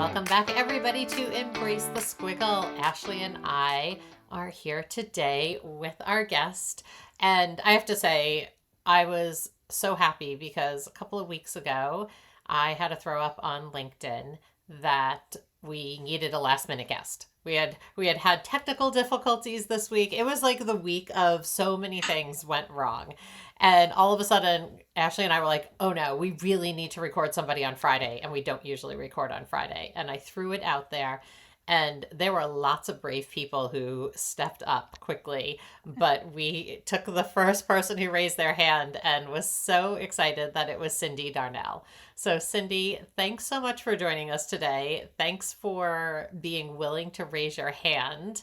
Welcome back, everybody, to Embrace the Squiggle. Ashley and I are here today with our guest. And I have to say, I was so happy because a couple of weeks ago, I had a throw up on LinkedIn that we needed a last minute guest. We had technical difficulties this week. It was like the week of so many things went wrong. And all of a sudden, Ashley and I were like, oh no, we really need to record somebody on Friday. And we don't usually record on Friday. And I threw it out there. And there were lots of brave people who stepped up quickly. But we took the first person who raised their hand and was so excited that it was Cindy Darnell. So, Cindy, thanks so much for joining us today. Thanks for being willing to raise your hand.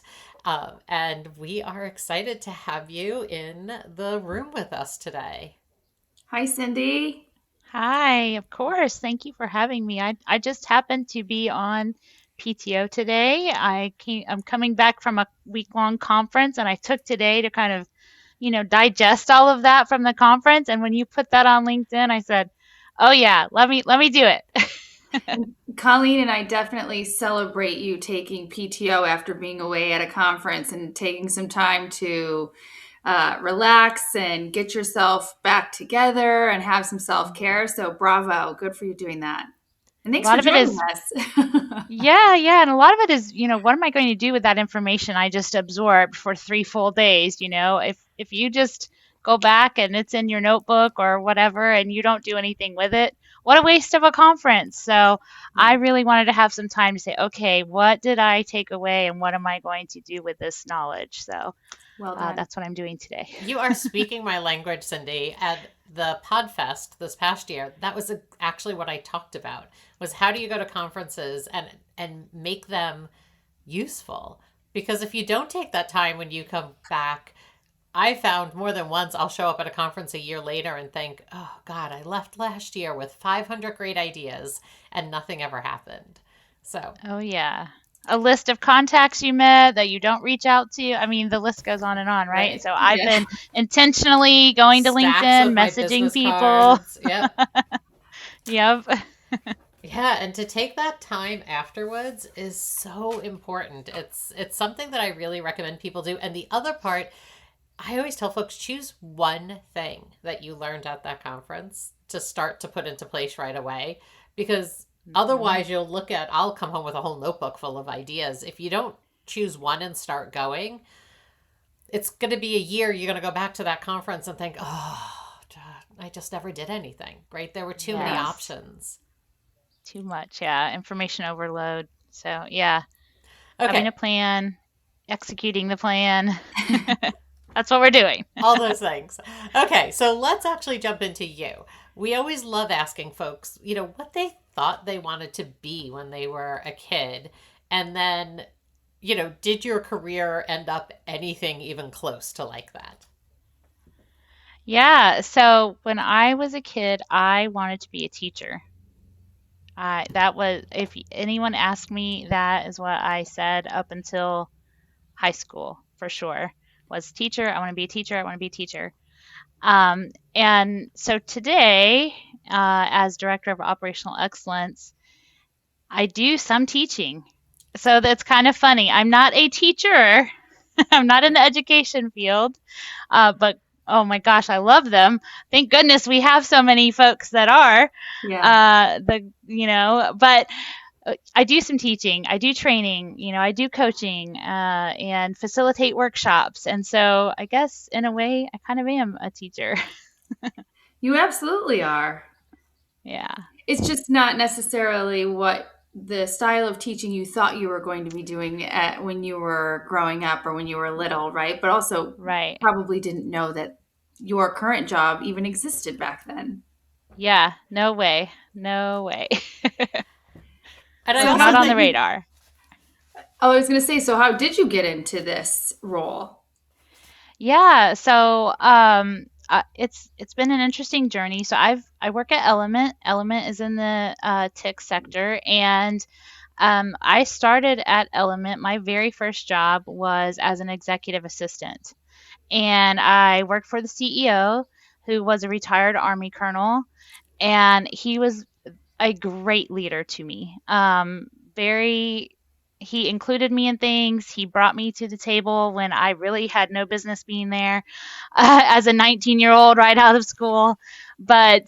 And we are excited to have you in the room with us today. Hi, Cindy. Hi, of course. Thank you for having me. I just happened to be on PTO today. I'm coming back from a week-long conference and I took today to kind of, digest all of that from the conference. And when you put that on LinkedIn, I said, "Oh yeah, let me do it." Colleen and I definitely celebrate you taking PTO after being away at a conference and taking some time to relax and get yourself back together and have some self care. So, bravo. Good for you doing that. And A thanks for lot of it joining is us. Yeah, yeah, and a lot of it is, what am I going to do with that information I just absorbed for 3 full days? If you just go back and it's in your notebook or whatever, and you don't do anything with it, what a waste of a conference. So I Yeah. really wanted to have some time to say, okay, what did I take away, and what am I going to do with this knowledge? So Well done. that's what I'm doing today. You are speaking my language, Cindy. At the Podfest this past year, that was actually what I talked about, was how do you go to conferences and make them useful? Because if you don't take that time when you come back, I found more than once I'll show up at a conference a year later and think, oh God, I left last year with 500 great ideas and nothing ever happened. So, Oh, yeah. A list of contacts you met that you don't reach out to. I mean, the list goes on and on, right? right? So I've Yeah. been intentionally going to Stacks LinkedIn, of my messaging business people. cards. Yep. Yep. Yeah, and to take that time afterwards is so important. It's something that I really recommend people do. And the other part, I always tell folks, choose one thing that you learned at that conference to start to put into place right away, because Mhm. otherwise I'll come home with a whole notebook full of ideas. If you don't choose one and start going, it's going to be a year you're going to go back to that conference and think, "Oh, I just never did anything." Right? There were too many Yeah. Yes. options. Too much. Yeah. Information overload. So, yeah, having Okay. a plan, executing the plan. That's what we're doing. All those things. Okay, so let's actually jump into you. We always love asking folks, what they thought they wanted to be when they were a kid. And then, did your career end up anything even close to like that? Yeah. So when I was a kid, I wanted to be a teacher. That was, if anyone asked me, that is what I said up until high school for sure. Was teacher. I want to be a teacher. I want to be a teacher. And so today, as director of operational excellence, I do some teaching. So that's kind of funny. I'm not a teacher. I'm not in the education field, but oh my gosh, I love them. Thank goodness we have so many folks that are. Yeah. But I do some teaching, I do training, I do coaching, and facilitate workshops. And so I guess in a way, I kind of am a teacher. You absolutely are. Yeah. It's just not necessarily what the style of teaching you thought you were going to be doing when you were growing up or when you were little, right? But also Right. probably didn't know that your current job even existed back then. Yeah. No way. No way. And I So also Not how on the did think, you radar. Oh, I was going to say, so how did you get into this role? Yeah, so it's been an interesting journey. So I work at Element. Element is in the tech sector, and I started at Element. My very first job was as an executive assistant, and I worked for the CEO, who was a retired Army colonel, and he was a great leader to me. he included me in things. He brought me to the table when I really had no business being there as a 19-year-old right out of school. But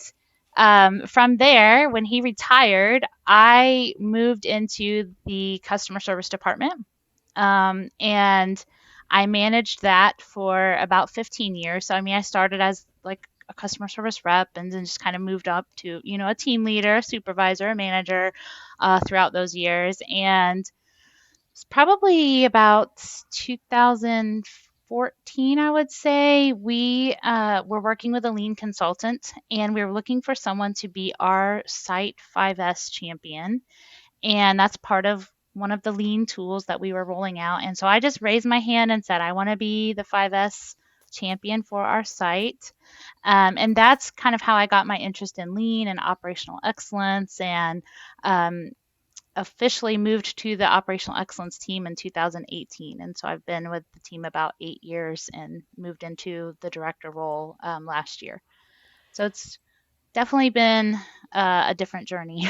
from there, when he retired, I moved into the customer service department. And I managed that for about 15 years. So, I mean, I started as like a customer service rep and then just kind of moved up to, a team leader, a supervisor, a manager throughout those years. And it's probably about 2014, I would say. We were working with a lean consultant and we were looking for someone to be our site 5S champion. And that's part of one of the lean tools that we were rolling out. And so I just raised my hand and said, I want to be the 5S champion for our site. And that's kind of how I got my interest in lean and operational excellence, and um, officially moved to the operational excellence team in 2018. And so I've been with the team about 8 years and moved into the director role last year. So it's definitely been a different journey.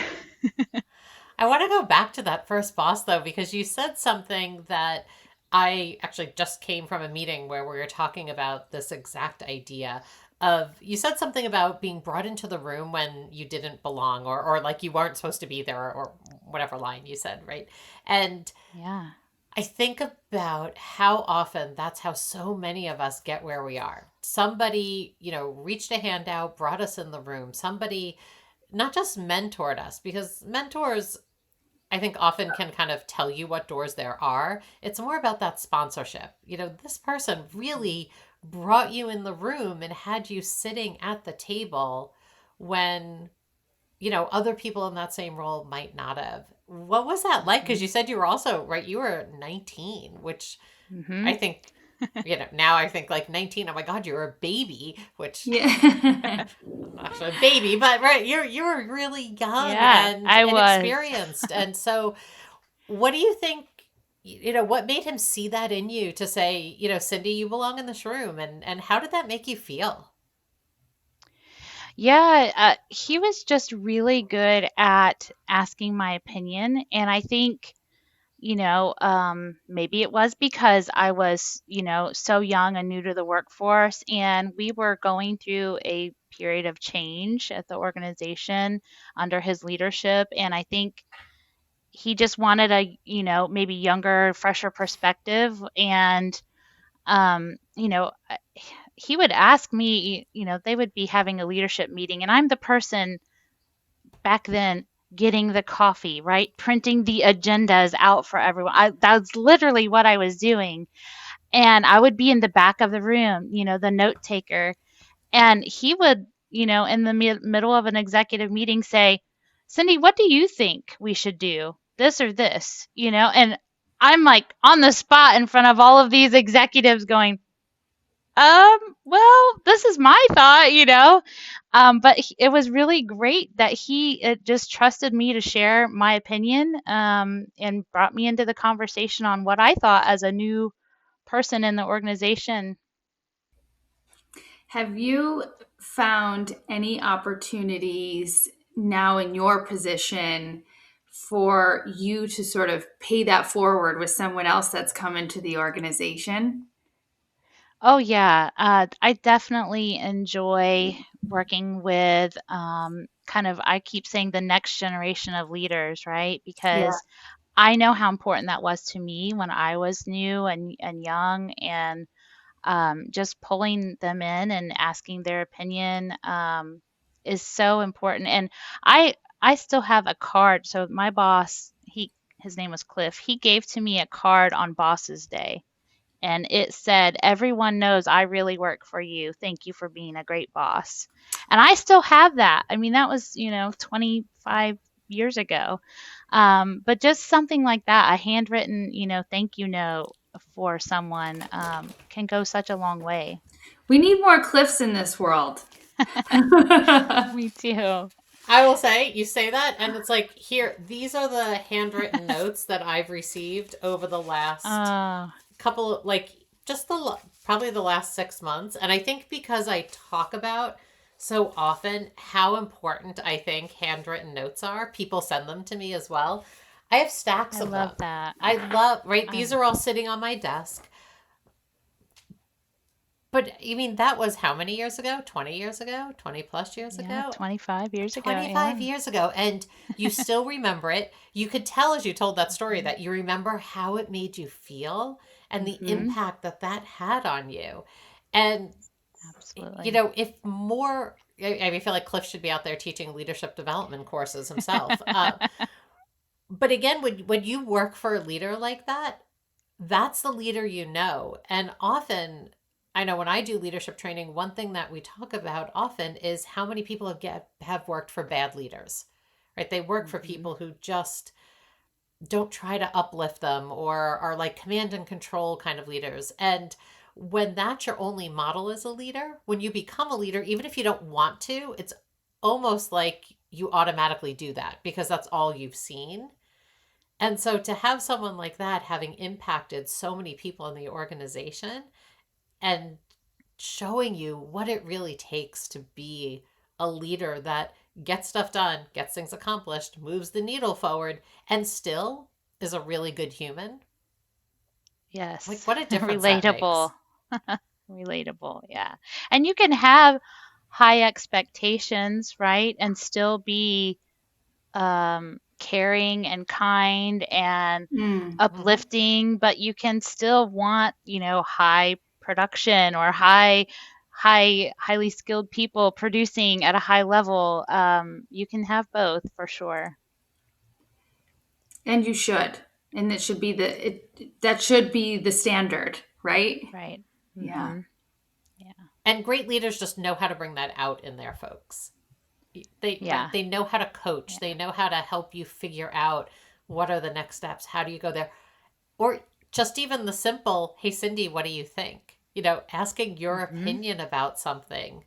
I want to go back to that first boss though, because you said something that I actually just came from a meeting where we were talking about this exact idea of, you said something about being brought into the room when you didn't belong, or like you weren't supposed to be there, or whatever line you said, right? And Yeah. I think about how often that's how so many of us get where we are. Somebody, reached a hand out, brought us in the room. Somebody not just mentored us, because mentors, I think, often can kind of tell you what doors there are. It's more about that sponsorship. This person really brought you in the room and had you sitting at the table when, other people in that same role might not have. What was that like? Because you said you were also, right, you were 19, which Mm-hmm. I think, now I think like 19, oh my God, you were a baby, which Yeah. not actually a baby, but right, you were really young Yeah, and I was. inexperienced. And so what do you think, what made him see that in you to say, Cindy, you belong in this room, and how did that make you feel? Yeah, he was just really good at asking my opinion. And I think, maybe it was because I was, so young and new to the workforce, and we were going through a period of change at the organization under his leadership. And I think he just wanted a, maybe younger, fresher perspective. And he would ask me, they would be having a leadership meeting, and I'm the person back then getting the coffee, right? Printing the agendas out for everyone. That's literally what I was doing. And I would be in the back of the room, the note taker. And he would, in the middle of an executive meeting say, Cindy, what do you think we should do? This or this, And I'm like on the spot in front of all of these executives going, well, this is my thought, but it was really great that he just trusted me to share my opinion, and brought me into the conversation on what I thought as a new person in the organization. Have you found any opportunities now in your position for you to sort of pay that forward with someone else that's come into the organization? Oh, yeah. I definitely enjoy working with kind of, I keep saying the next generation of leaders, right? Yeah. Because I know how important that was to me when I was new and young, and just pulling them in and asking their opinion is so important. And I still have a card. So my boss, his name was Cliff. He gave to me a card on Boss's Day, and it said, "Everyone knows I really work for you. Thank you for being a great boss." And I still have that. I mean, that was 25 years ago. But just something like that, a handwritten thank you note for someone, can go such a long way. We need more Cliffs in this world. Me too. I will say, you say that, and it's like, here, these are the handwritten notes that I've received over the last Oh, couple, like, just probably the last 6 months. And I think because I talk about so often how important I think handwritten notes are, people send them to me as well. I have stacks I of love them. that. I love, right? I These are all sitting on my desk. But you mean that was how many years ago? 20 years ago? 20 plus years Yeah, ago? 25 years ago. 25 Yeah. years ago. And you still remember it. You could tell as you told that story Mhm. that you remember how it made you feel and the Mhm. impact that that had on you. And, Absolutely. if more, I feel like Cliff should be out there teaching leadership development courses himself. But again, when you work for a leader like that, that's the leader you know. And often, I know when I do leadership training, one thing that we talk about often is how many people have worked for bad leaders, right? They work for Mhm. people who just don't try to uplift them or are like command and control kind of leaders. And when that's your only model as a leader, when you become a leader, even if you don't want to, it's almost like you automatically do that because that's all you've seen. And so to have someone like that having impacted so many people in the organization and showing you what it really takes to be a leader that gets stuff done, gets things accomplished, moves the needle forward, and still is a really good human. Like, Yes. what a difference that Relatable. makes. Relatable. Yeah. And you can have high expectations, right? And still be caring and kind and Mm. Hmm. uplifting, but you can still want, high production or highly skilled people producing at a high level. You can have both for sure. And you should. And it should be that should be the standard, right? Right. Yeah. Mm-hmm. Yeah. And great leaders just know how to bring that out in their folks. They Yeah. right, they know how to coach. They Yeah. know how to help you figure out what are the next steps. How do you go there? Or just even the simple, hey, Cindy, what do you think? Asking your Mm-hmm. opinion about something.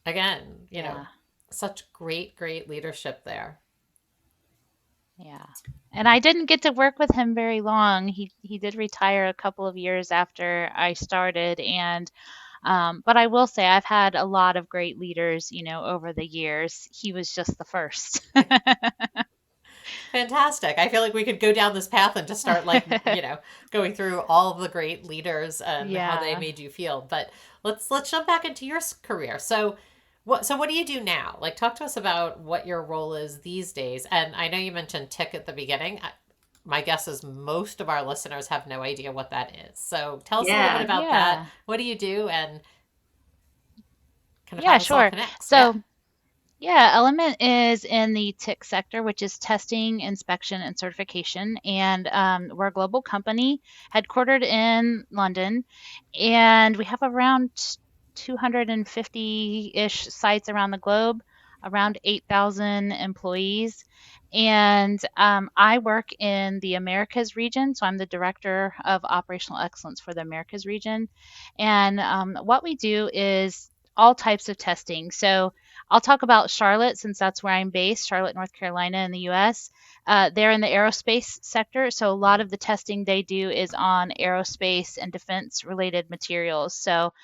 Again, Yeah. such great, great leadership there. Yeah. And I didn't get to work with him very long. He did retire a couple of years after I started, and but I will say I've had a lot of great leaders, over the years. He was just the first. Fantastic. I feel like we could go down this path and just start like, going through all of the great leaders and how they Yeah. made you feel. But let's jump back into your career. So what do you do now? Like talk to us about what your role is these days. And I know you mentioned tick at the beginning. My guess is most of our listeners have no idea what that is. So tell us a little bit Yeah. about that. Yeah. What do you do and kind of how Yeah, this all sure. connects? Yeah. So, yeah, Element is in the TIC sector, which is testing, inspection, and certification. And we're a global company headquartered in London. And we have around 250-ish sites around the globe, around 8,000 employees. And I work in the Americas region. So I'm the director of operational excellence for the Americas region. And what we do is all types of testing. So I'll talk about Charlotte since that's where I'm based, Charlotte, North Carolina, in the US. They're in the aerospace sector, so a lot of the testing they do is on aerospace and defense related materials. So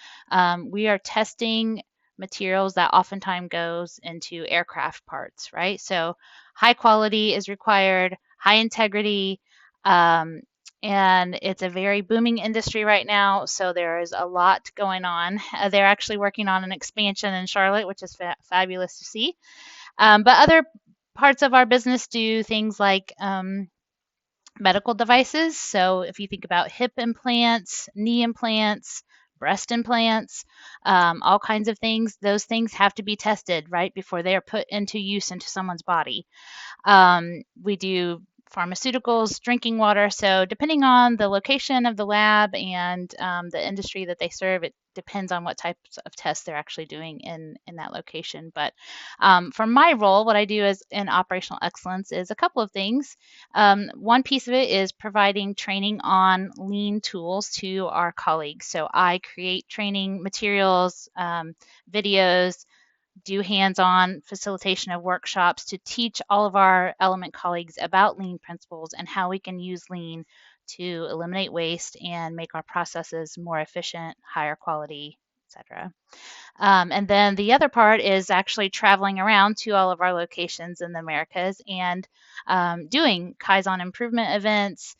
we are testing materials that oftentimes goes into aircraft parts, right? So high quality is required, high integrity, um, and it's a very booming industry right now. So there is a lot going on. They're actually working on an expansion in Charlotte, which is fabulous to see. But other parts of our business do things like medical devices. So if you think about hip implants, knee implants, breast implants, all kinds of things, those things have to be tested right before they are put into use into someone's body. We do pharmaceuticals, drinking water. So, depending on the location of the lab and the industry that they serve, it depends on what types of tests they're actually doing in that location. But for my role, what I do is in operational excellence is a couple of things. One piece of it is providing training on lean tools to our colleagues. So, I create training materials, videos, do hands-on facilitation of workshops to teach all of our element colleagues about lean principles and how we can use lean to eliminate waste and make our processes more efficient, higher quality, etc. And then the other part is actually traveling around to all of our locations in the Americas and doing Kaizen improvement events,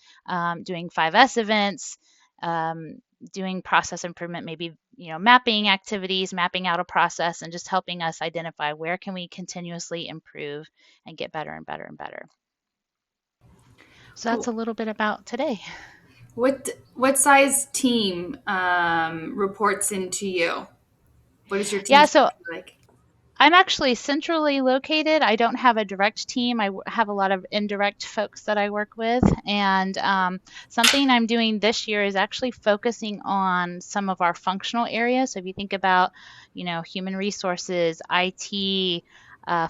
doing 5S events, um, doing process improvement, maybe mapping activities, mapping out a process, and just helping us identify where can we continuously improve and get better and better and better. So that's Cool. a little bit about today. What size team reports into you? What is your team Yeah, so structure like? I'm actually centrally located. I don't have a direct team. have a lot of indirect folks that I work with. And something I'm doing this year is actually focusing on some of our functional areas. So if you think about, human resources, IT,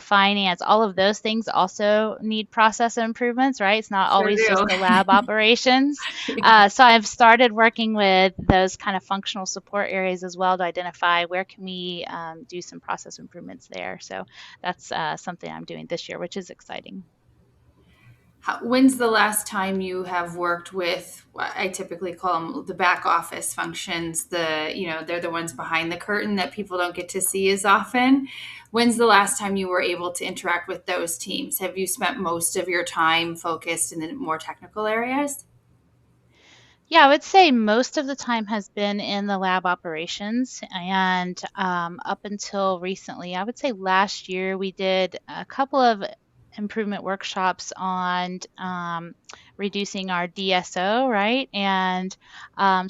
finance, all of those things also need process improvements, right? It's not Sure always do. just the lab operations. Yeah. So I've started working with those kind of functional support areas as well to identify where can we do some process improvements there. So that's something I'm doing this year, which is exciting. When's the last time you have worked with what I typically call them the back office functions? They're the ones behind the curtain that people don't get to see as often. When's the last time you were able to interact with those teams? Have you spent most of your time focused in the more technical areas? Yeah, I would say most of the time has been in the lab operations. And up until recently, I would say last year, we did a couple of improvement workshops on reducing our DSO, right? And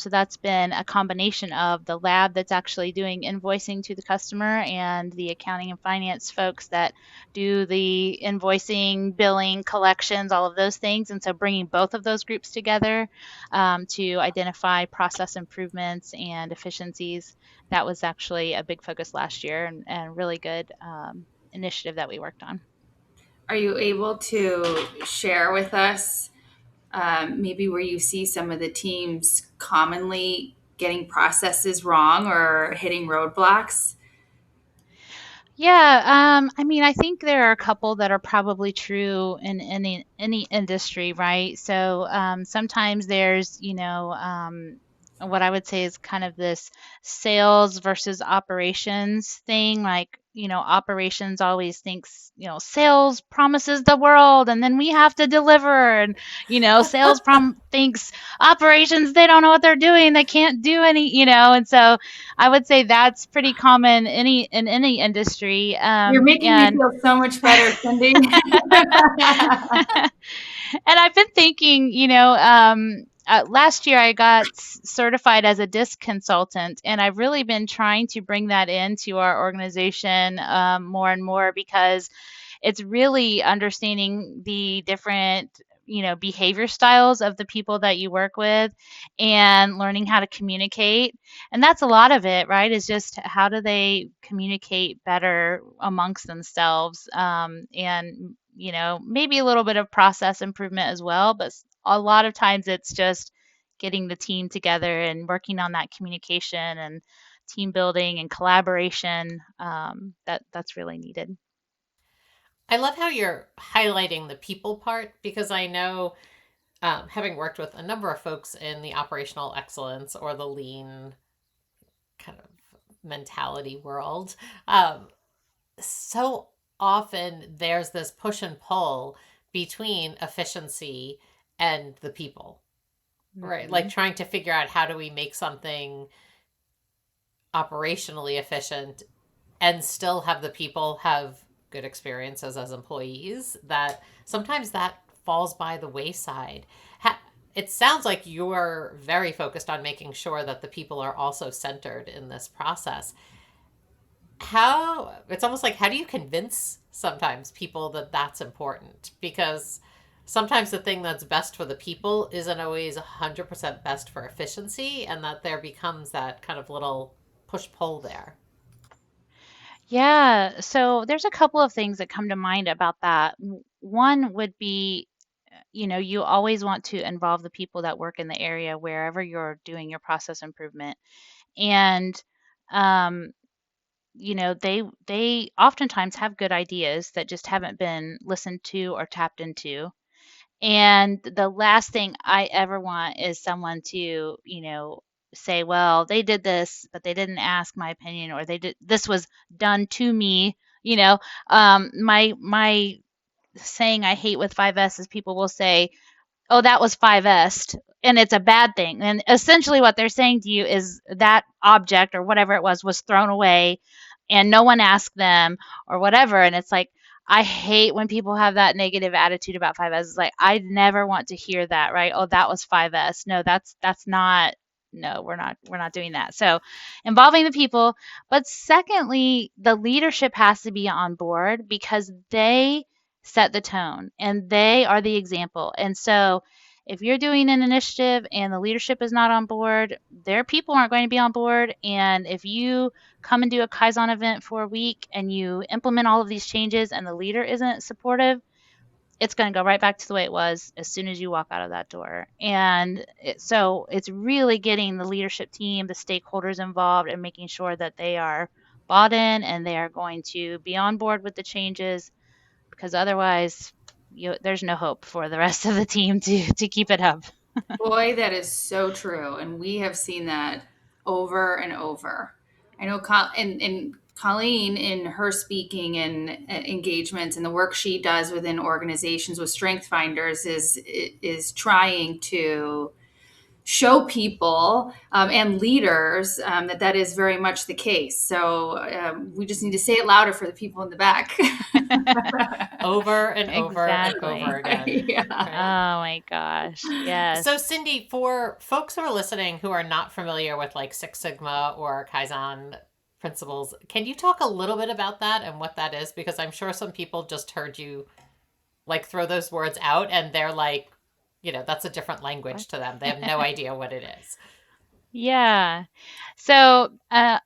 so that's been a combination of the lab that's actually doing invoicing to the customer and the accounting and finance folks that do the invoicing, billing, collections, all of those things. And so bringing both of those groups together to identify process improvements and efficiencies. That was actually a big focus last year and really good initiative that we worked on. Are you able to share with us maybe where you see some of the teams commonly getting processes wrong or hitting roadblocks? Yeah, I mean, I think there are a couple that are probably true in any industry, right? So sometimes there's, what I would say is kind of this sales versus operations thing. Like, operations always thinks, sales promises the world, and then we have to deliver. And, thinks operations, they don't know what they're doing, they can't do any. And so I would say that's pretty common in any industry. You're making me And feel so much better, Cindy. and I've been thinking, last year I got certified as a disc consultant, and I've really been trying to bring that into our organization more and more because it's really understanding the different behavior styles of the people that you work with and learning how to communicate, and that's a lot of it, right? Is just how do they communicate better amongst themselves, and maybe a little bit of process improvement as well, but a lot of times it's just getting the team together and working on that communication and team building and collaboration, that's really needed. I love how you're highlighting the people part because I know, having worked with a number of folks in the operational excellence or the lean kind of mentality world, so often there's this push and pull between efficiency and the people, right? Like Mhm. trying to figure out how do we make something operationally efficient and still have the people have good experiences as employees, that sometimes that falls by the wayside. It sounds like you're very focused on making sure that the people are also centered in this process. How, it's almost like, how do you convince sometimes people that that's important? Because sometimes the thing that's best for the people isn't always 100% best for efficiency, and that there becomes that kind of little push pull there. Yeah, so there's a couple of things that come to mind about that. One would be, you always want to involve the people that work in the area wherever you're doing your process improvement. And um, they oftentimes have good ideas that just haven't been listened to or tapped into. And the last thing I ever want is someone to, say, well, they did this, but they didn't ask my opinion, or they did this was done to me. You know, my saying I hate with 5S is people will say, oh, that was 5S, and it's a bad thing. And essentially what they're saying to you is that object or whatever it was thrown away and no one asked them or whatever. And it's like, I hate when people have that negative attitude about 5S. It's like, I never want to hear that, right? Oh, that was 5S. No, that's not, no, we're not doing that. So involving the people. But secondly, the leadership has to be on board because they set the tone and they are the example. And so if you're doing an initiative and the leadership is not on board, their people aren't going to be on board. And if you come and do a Kaizen event for a week and you implement all of these changes and the leader isn't supportive, it's going to go right back to the way it was as soon as you walk out of that door. And so it's really getting the leadership team, the stakeholders involved, and making sure that they are bought in and they are going to be on board with the changes, because otherwise there's no hope for the rest of the team to keep it up. Boy, that is so true. And we have seen that over and over. I know, and Colleen, in her speaking and engagements and the work she does within organizations with Strength Finders, is trying to show people and leaders that that is very much the case. So we just need to say it louder for the people in the back. Over and over and Exactly. over again. Yeah. Oh my gosh. Yes. So, Cindy, for folks who are listening who are not familiar with like Six Sigma or Kaizen principles, can you talk a little bit about that and what that is? Because I'm sure some people just heard you like throw those words out and they're like, that's a different language to them. They have no idea what it is. Yeah. So a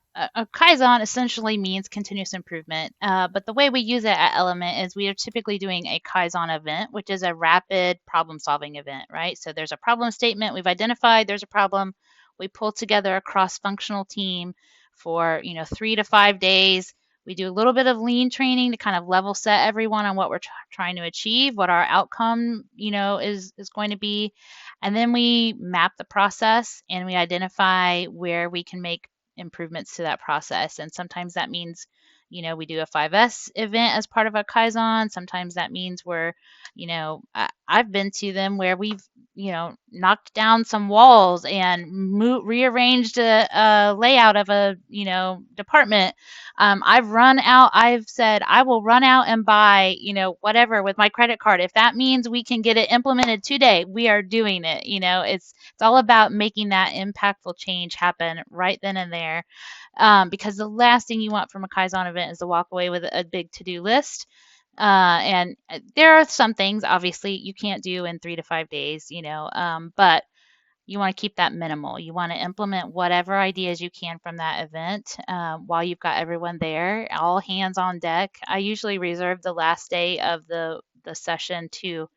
Kaizen essentially means continuous improvement. But the way we use it at Element is we are typically doing a Kaizen event, which is a rapid problem solving event, right? So there's a problem statement. We've identified there's a problem. We pull together a cross functional team for, 3 to 5 days. We do a little bit of lean training to kind of level set everyone on what we're trying to achieve, what our outcome, is going to be. And then we map the process and we identify where we can make improvements to that process. And sometimes that means, we do a 5S event as part of a Kaizen. Sometimes that means I've been to them where we've, knocked down some walls and rearranged a layout of a, department. I've said I will run out and buy, whatever with my credit card. If that means we can get it implemented today, we are doing it. It's all about making that impactful change happen right then and there. Because the last thing you want from a Kaizen event is to walk away with a big to-do list. And there are some things obviously you can't do in 3 to 5 days, but you want to keep that minimal. You want to implement whatever ideas you can from that event while you've got everyone there, all hands on deck. I usually reserve the last day of the session to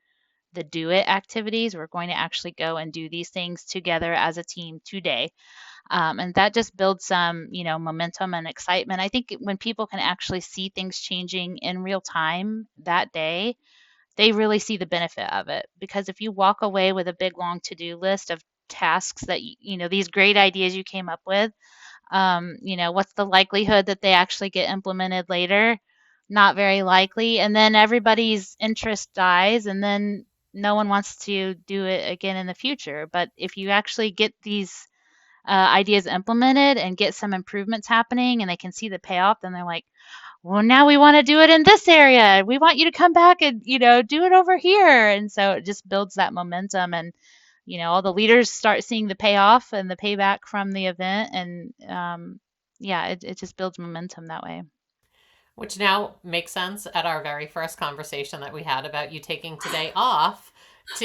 the do it activities. We're going to actually go and do these things together as a team today. And that just builds some, momentum and excitement. I think when people can actually see things changing in real time that day, they really see the benefit of it. Because if you walk away with a big long to-do list of tasks that these great ideas you came up with, what's the likelihood that they actually get implemented later? Not very likely. And then everybody's interest dies, and then no one wants to do it again in the future. But if you actually get these ideas implemented and get some improvements happening and they can see the payoff, then they're like, well, now we want to do it in this area. We want you to come back and, do it over here. And so it just builds that momentum, and, all the leaders start seeing the payoff and the payback from the event. And yeah, it just builds momentum that way. Which now makes sense at our very first conversation that we had about you taking today off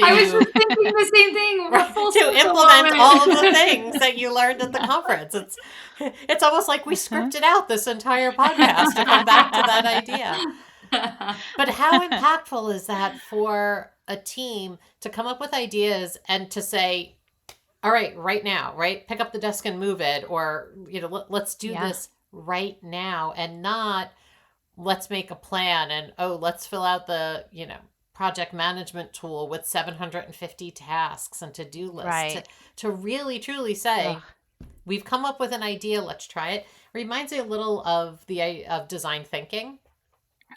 I was just thinking the same thing. to implement all of the things that you learned at the conference. It's almost like we scripted out this entire podcast to come back to that idea. But how impactful is that for a team to come up with ideas and to say, all right now, right? Pick up the desk and move it, or, let's do this right now, and not let's make a plan and, let's fill out the, project management tool with 750 tasks and to-do lists, Right. to really truly say, Ugh. We've come up with an idea, let's try it. Reminds me a little of of design thinking,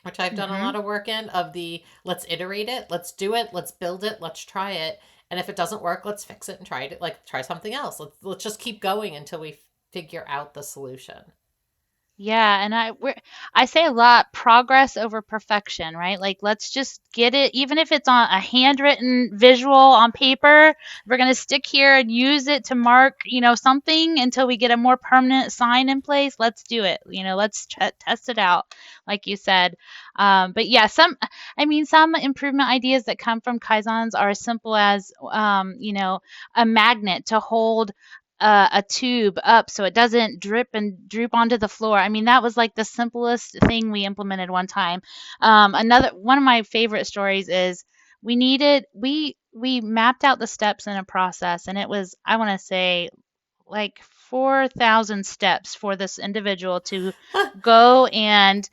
which I've done a Mm-hmm. lot of work in, of the let's iterate it, let's do it, let's build it, let's try it. And if it doesn't work, let's fix it and try it, like try something else. Let's just keep going until we figure out the solution. Yeah, and I say a lot progress over perfection, right? Like let's just get it, even if it's on a handwritten visual on paper, we're going to stick here and use it to mark, something until we get a more permanent sign in place. Let's do it. Let's test it out, like you said. But yeah, I mean, some improvement ideas that come from Kaizens are as simple as, a magnet to hold a tube up so it doesn't drip and droop onto the floor. I mean, that was like the simplest thing we implemented one time. Another one of my favorite stories is we mapped out the steps in a process, and it was, I want to say, like 4,000 steps for this individual to go and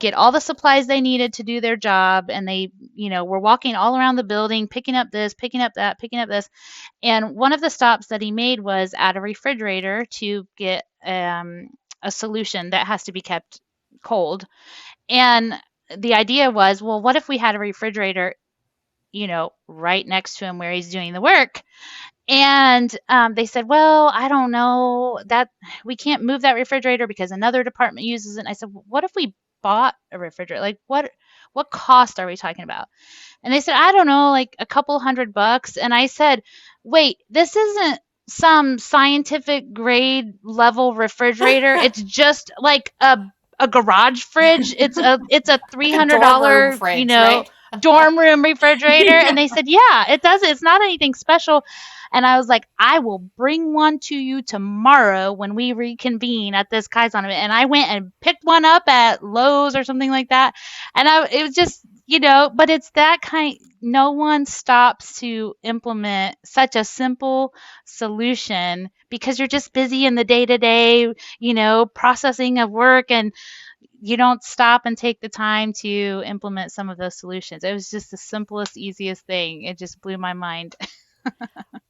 get all the supplies they needed to do their job. And they, were walking all around the building, picking up this, picking up that, picking up this. And one of the stops that he made was at a refrigerator to get a solution that has to be kept cold. And the idea was, well, what if we had a refrigerator, right next to him where he's doing the work? And they said, well, I don't know that we can't move that refrigerator because another department uses it. And I said, well, what if we bought a refrigerator? Like what cost are we talking about? And they said, I don't know, like a couple $100. And I said, wait, this isn't some scientific grade level refrigerator. It's just like a garage fridge. It's a Like a dorm room $300, fridge, right? dorm room refrigerator. And Yeah. they said, yeah, it does. It's not anything special. And I was like, I will bring one to you tomorrow when we reconvene at this Kaizen event. And I went and picked one up at Lowe's or something like that. And it was just, but it's that kind, no one stops to implement such a simple solution because you're just busy in the day to day, processing of work, and you don't stop and take the time to implement some of those solutions. It was just the simplest, easiest thing. It just blew my mind.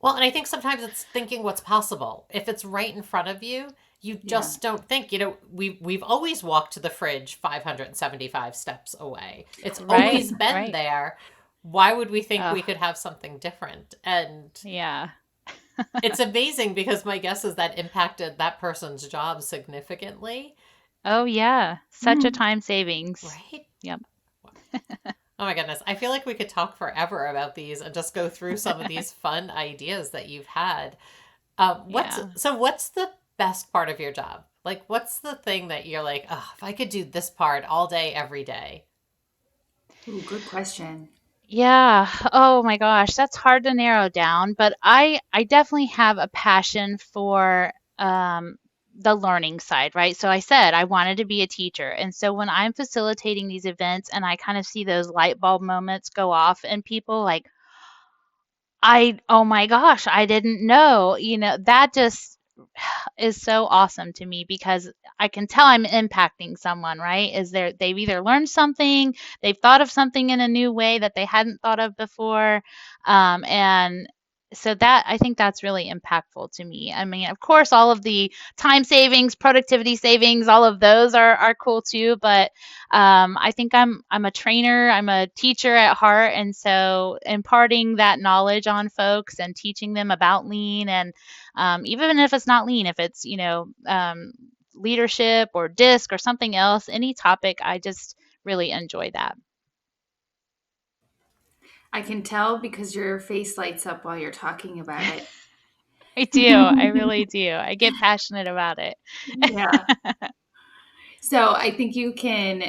Well, and I think sometimes it's thinking what's possible. If it's right in front of you, you Yeah. just don't think. We've always walked to the fridge 575 steps away. It's Right, always been right. there. Why would we think Oh, we could have something different? And yeah. it's amazing because my guess is that impacted that person's job significantly, Oh, yeah. Such a Mhm. time savings. right? Yep. Oh my goodness. I feel like we could talk forever about these and just go through some of these fun ideas that you've had. Yeah. What's the best part of your job? Like, what's the thing that you're like, oh, if I could do this part all day, every day? Ooh, good question. Yeah. Oh my gosh, that's hard to narrow down, but I definitely have a passion for the learning side, right? So I said I wanted to be a teacher. And so when I'm facilitating these events and I kind of see those light bulb moments go off and people like, oh my gosh, I didn't know, that just is so awesome to me because I can tell I'm impacting someone, right? They've either learned something, they've thought of something in a new way that they hadn't thought of before. And so that I think that's really impactful to me. I mean, of course, all of the time savings, productivity savings, all of those are cool too. But I think I'm a trainer, I'm a teacher at heart, and so imparting that knowledge on folks and teaching them about lean, and even if it's not lean, if it's leadership or disc or something else, any topic, I just really enjoy that. I can tell because your face lights up while you're talking about it. I do. I really do. I get passionate about it. Yeah. So I think you can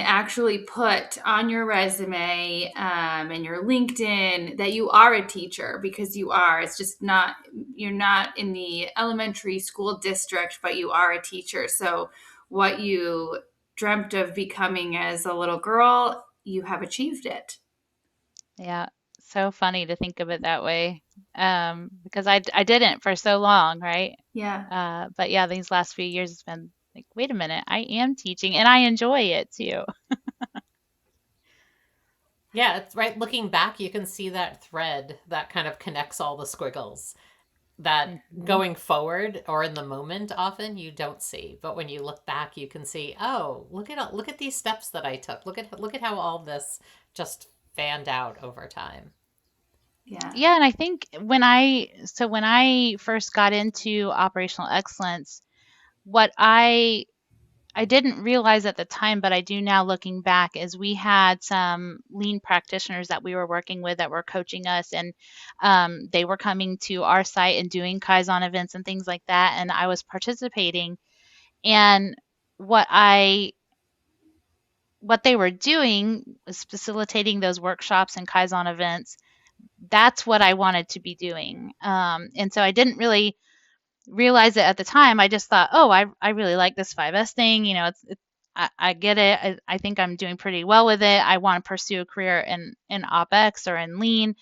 actually put on your resume and your LinkedIn that you are a teacher because you are. It's just not you're not in the elementary school district, but you are a teacher. So what you dreamt of becoming as a little girl, you have achieved it. Yeah. So funny to think of it that way. Because I didn't for so long, right? Yeah. But yeah, these last few years it's been like, wait a minute, I am teaching and I enjoy it too. Yeah, it's right. Looking back, you can see that thread that kind of connects all the squiggles. that Hmm. going forward or in the moment often you don't see, but when you look back you can see, oh, look at these steps that I took, look at how all this just fanned out over time. Yeah. Yeah, and I think when I first got into operational excellence, what I didn't realize at the time, but I do now looking back, is we had some lean practitioners that we were working with that were coaching us, and they were coming to our site and doing Kaizen events and things like that, and I was participating. And what I what they were doing was facilitating those workshops and Kaizen events. That's what I wanted to be doing, and so I didn't really realize it at the time. I just thought, oh, I really like this 5S thing. You know, I get it. I think I'm doing pretty well with it. I want to pursue a career in OpEx or in lean.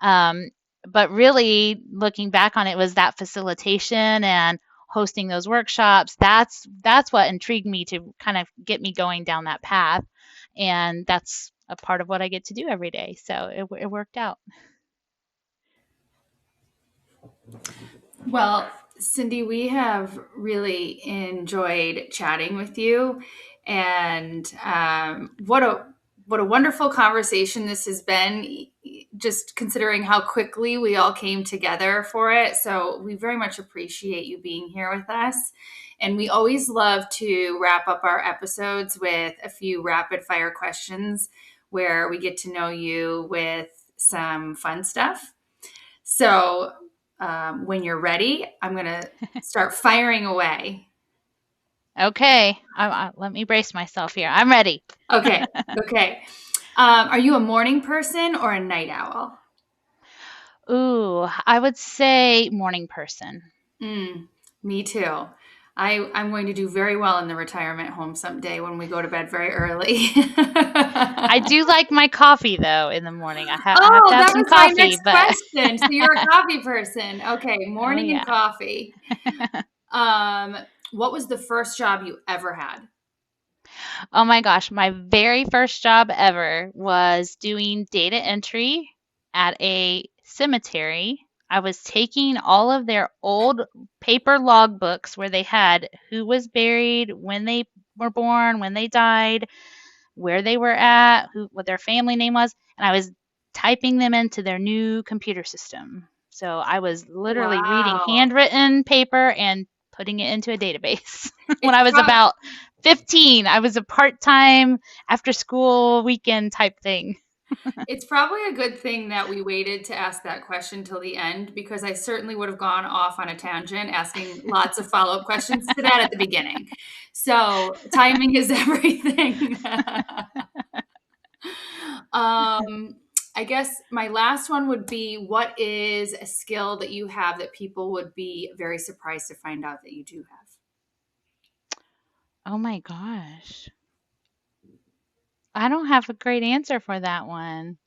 Um, but really looking back on it was that facilitation and hosting those workshops. That's what intrigued me to kind of get me going down that path. And that's a part of what I get to do every day. So it worked out. Well, Cindy, we have really enjoyed chatting with you, and what a wonderful conversation this has been. Just considering how quickly we all came together for it, so we very much appreciate you being here with us. And we always love to wrap up our episodes with a few rapid fire questions where we get to know you with some fun stuff. So, when you're ready, I'm going to start firing away. Okay, let me brace myself here. I'm ready. Okay. Okay. Are you a morning person or a night owl? Ooh, I would say morning person. Mm, me too. I'm going to do very well in the retirement home someday when we go to bed very early. I do like my coffee though in the morning. I have Oh, to have that some was my coffee, next but question. So you're a coffee person. Okay, oh morning and yeah. coffee. Um, what was the first job you ever had? Oh my gosh, my very first job ever was doing data entry at a cemetery. I was taking all of their old paper logbooks where they had who was buried, when they were born, when they died, where they were at, who what their family name was, and I was typing them into their new computer system. So I was literally reading Wow. handwritten paper and putting it into a database. When It's I was prob- about 15, I was a part-time after school weekend type thing. It's probably a good thing that we waited to ask that question till the end because I certainly would have gone off on a tangent asking lots of follow up questions to that at the beginning. So, timing is everything. um, I guess my last one would be, what is a skill that you have that people would be very surprised to find out that you do have? Oh my gosh. I don't have a great answer for that one.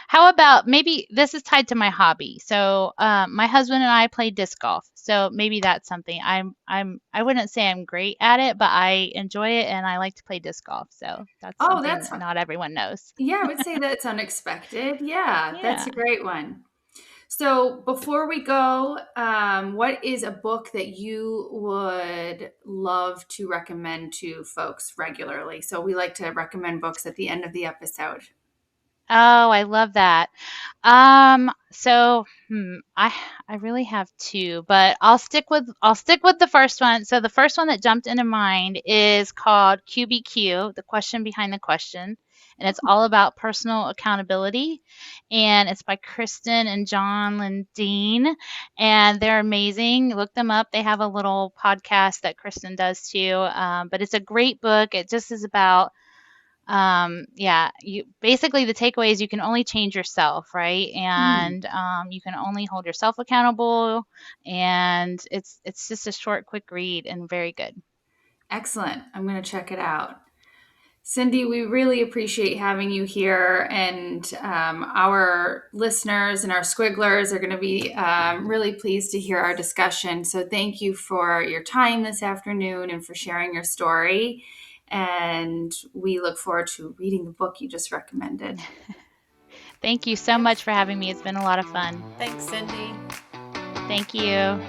How about maybe this is tied to my hobby. So, my husband and I play disc golf. So maybe that's something I wouldn't say I'm great at it, but I enjoy it and I like to play disc golf. So that's Oh, something that's that fun. not everyone knows. Yeah, I would say that's unexpected. Yeah, that's Yeah. a great one. So before we go, what is a book that you would love to recommend to folks regularly? So we like to recommend books at the end of the episode. Oh, I love that. I really have two, but I'll stick with the first one. So the first one that jumped into mind is called QBQ, the question behind the question, and it's all about personal accountability, and it's by Kristen and John Lindeen, and they're amazing. Look them up. They have a little podcast that Kristen does too, but it's a great book. It just is about yeah, you basically the takeaway is you can only change yourself, right? Hmm, And you can only hold yourself accountable, and it's just a short, quick read and very good. excellent. I'm going to check it out. Cindy, we really appreciate having you here, and our listeners and our squigglers are going to be really pleased to hear our discussion. So, thank you for your time this afternoon and for sharing your story. And we look forward to reading the book you just recommended. Thank you so Yep. much for having me. It's been a lot of fun. Thanks, Cindy. Thank you.